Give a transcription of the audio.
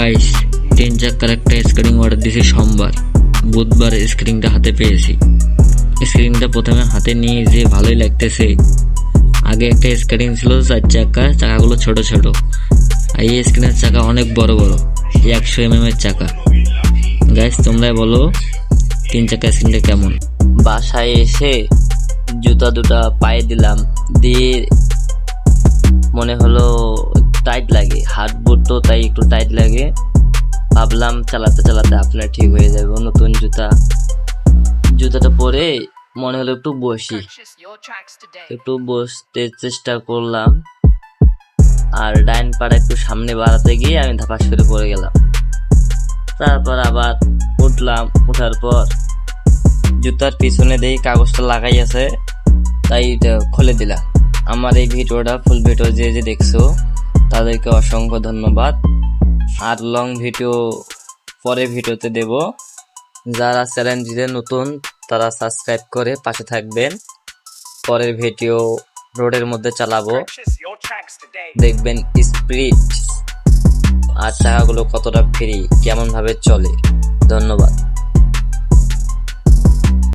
Guys, 3 চাকার একটা skating order দিয়েছি সোমবার, বুধবার স্কেটিংটা হাতে পেয়েছি। স্কেটিংটা প্রথমে হাতে নিয়ে যে ভালোই লাগতেছে। আগে একটা স্কেটিং ছিল 4 চাকা, চাকাগুলো ছোট ছোট, আর এই স্কেটিংয়ের চাকা অনেক বড় বড়, 100 mm এর চাকা। গাইস তোমরাই বলো 3 চাকা স্কেটিংটা কেমন। বাসায় এসে জুতা দুটা পায়ে দিলাম, দিয়ে মনে হলো টাইট লাগে, হাত বুট তো তাই একটু টাইট লাগে। ভাবলাম চালাতে চালাতে আপনার ঠিক হয়ে যাবে। নতুন জুতাটা পরে মনে হলো একটু বসি, একটু বসতে চেষ্টা করলাম, আর ডাইন পাড়া একটু সামনে বাড়াতে গিয়ে আমি ধাপাস করে পড়ে গেলাম। তারপর আবার উঠলাম, উঠার পর জুতার পিছনে দেখি কাগজটা লাগাই আছে, তাই এটা খুলে দিলাম। আমার এই ভিডিওটা ফুল ভিডিও যে দেখছো তাদেরকে অসংখ্য ধন্যবাদ। আর লং ভিডিও পরে ভিডিওতে দেব। যারা চ্যানেলটিতে নতুন তারা সাবস্ক্রাইব করে পাশে থাকবেন। পরের ভিডিও রোডের মধ্যে চালাবো, দেখবেন স্পিড আর চাকাগুলো কতটা ফ্রি, কেমন ভাবে চলে। ধন্যবাদ।